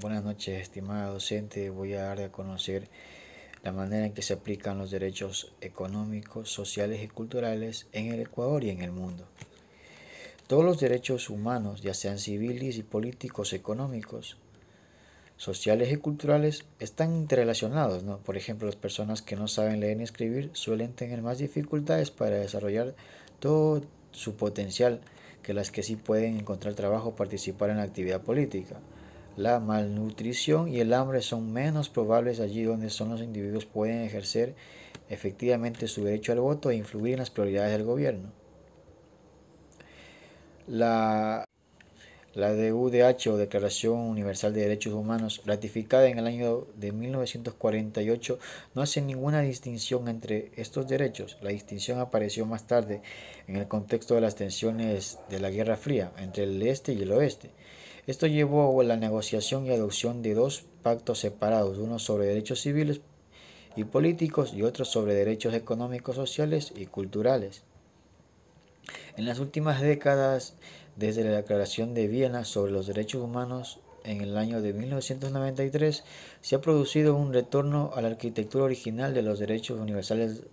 Buenas noches, estimada docente. Voy a dar a conocer la manera en que se aplican los derechos económicos, sociales y culturales en el Ecuador y en el mundo. Todos los derechos humanos, ya sean civiles y políticos, económicos, sociales y culturales, están interrelacionados, ¿no? Por ejemplo, las personas que no saben leer ni escribir suelen tener más dificultades para desarrollar todo su potencial que las que sí pueden encontrar trabajo o participar en la actividad política. La malnutrición y el hambre son menos probables allí donde son los individuos pueden ejercer efectivamente su derecho al voto e influir en las prioridades del gobierno. La, la DUDH o Declaración Universal de Derechos Humanos, ratificada en el año de 1948, no hace ninguna distinción entre estos derechos. La distinción apareció más tarde en el contexto de las tensiones de la Guerra Fría entre el este y el oeste. Esto llevó a la negociación y adopción de dos pactos separados, uno sobre derechos civiles y políticos y otro sobre derechos económicos, sociales y culturales. En las últimas décadas, desde la Declaración de Viena sobre los Derechos Humanos en el año de 1993, se ha producido un retorno a la arquitectura original de los derechos universales,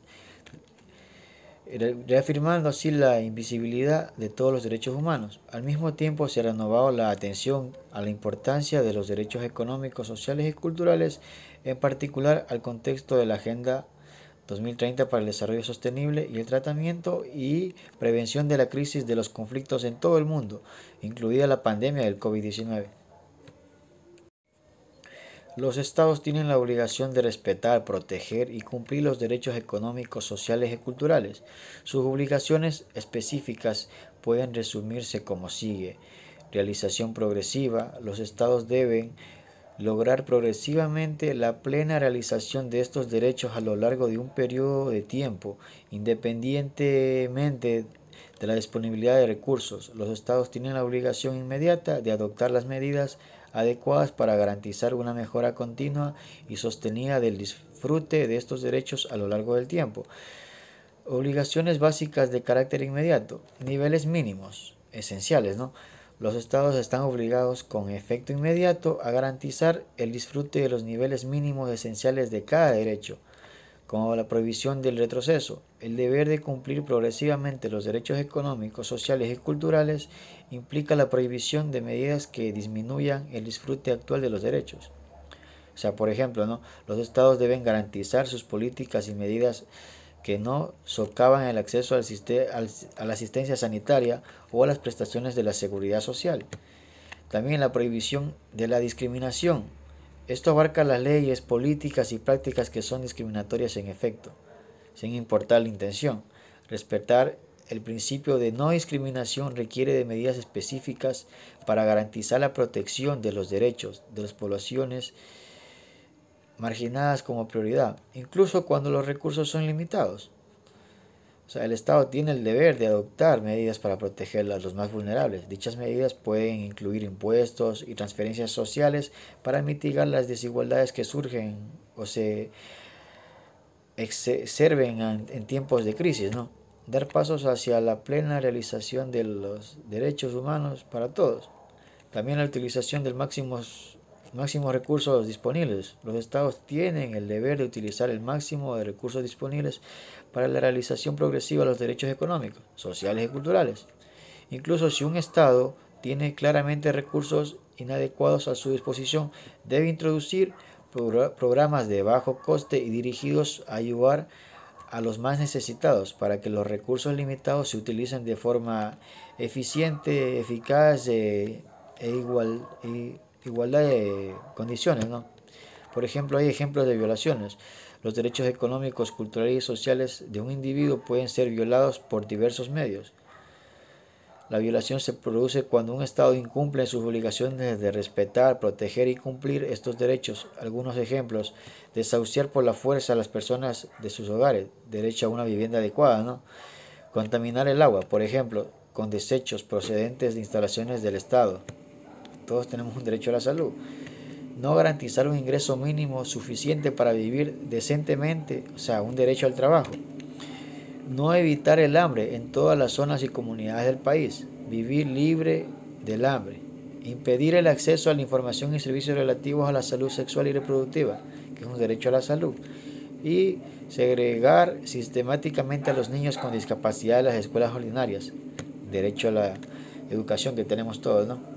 reafirmando así la invisibilidad de todos los derechos humanos. Al mismo tiempo se ha renovado la atención a la importancia de los derechos económicos, sociales y culturales, en particular al contexto de la Agenda 2030 para el Desarrollo Sostenible y el tratamiento y prevención de la crisis de los conflictos en todo el mundo, incluida la pandemia del COVID-19. Los estados tienen la obligación de respetar, proteger y cumplir los derechos económicos, sociales y culturales. Sus obligaciones específicas pueden resumirse como sigue. Realización progresiva. Los estados deben lograr progresivamente la plena realización de estos derechos a lo largo de un periodo de tiempo, independientemente de la disponibilidad de recursos. Los estados tienen la obligación inmediata de adoptar las medidas adecuadas para garantizar una mejora continua y sostenida del disfrute de estos derechos a lo largo del tiempo. Obligaciones básicas de carácter inmediato. Niveles mínimos, esenciales, ¿no? Los estados están obligados con efecto inmediato a garantizar el disfrute de los niveles mínimos esenciales de cada derecho, como la prohibición del retroceso. El deber de cumplir progresivamente los derechos económicos, sociales y culturales implica la prohibición de medidas que disminuyan el disfrute actual de los derechos. O sea, por ejemplo, ¿no? Los estados deben garantizar sus políticas y medidas que no socavan el acceso a la asistencia sanitaria o a las prestaciones de la seguridad social. También la prohibición de la discriminación. Esto abarca las leyes, políticas y prácticas que son discriminatorias en efecto, sin importar la intención. Respetar el principio de no discriminación requiere de medidas específicas para garantizar la protección de los derechos de las poblaciones marginadas como prioridad, incluso cuando los recursos son limitados. O sea, el Estado tiene el deber de adoptar medidas para proteger a los más vulnerables. Dichas medidas pueden incluir impuestos y transferencias sociales para mitigar las desigualdades que surgen o se exacerben en tiempos de crisis, ¿no? Dar pasos hacia la plena realización de los derechos humanos para todos. También la utilización del máximos recursos disponibles. Los estados tienen el deber de utilizar el máximo de recursos disponibles para la realización progresiva de los derechos económicos, sociales y culturales. Incluso si un estado tiene claramente recursos inadecuados a su disposición, debe introducir programas de bajo coste y dirigidos a ayudar a los más necesitados para que los recursos limitados se utilicen de forma eficiente, eficaz igualdad de condiciones, ¿no? Por ejemplo, hay ejemplos de violaciones. Los derechos económicos, culturales y sociales de un individuo pueden ser violados por diversos medios. La violación se produce cuando un Estado incumple sus obligaciones de respetar, proteger y cumplir estos derechos. Algunos ejemplos: desahuciar por la fuerza a las personas de sus hogares, derecho a una vivienda adecuada, ¿no? Contaminar el agua, por ejemplo, con desechos procedentes de instalaciones del Estado. Todos tenemos un derecho a la salud. No garantizar un ingreso mínimo suficiente para vivir decentemente, o sea, un derecho al trabajo. No evitar el hambre en todas las zonas y comunidades del país. Vivir libre del hambre. impedir el acceso a la información y servicios relativos a la salud sexual y reproductiva, que es un derecho a la salud, y segregar sistemáticamente a los niños con discapacidad de las escuelas ordinarias, derecho a la educación que tenemos todos, ¿no?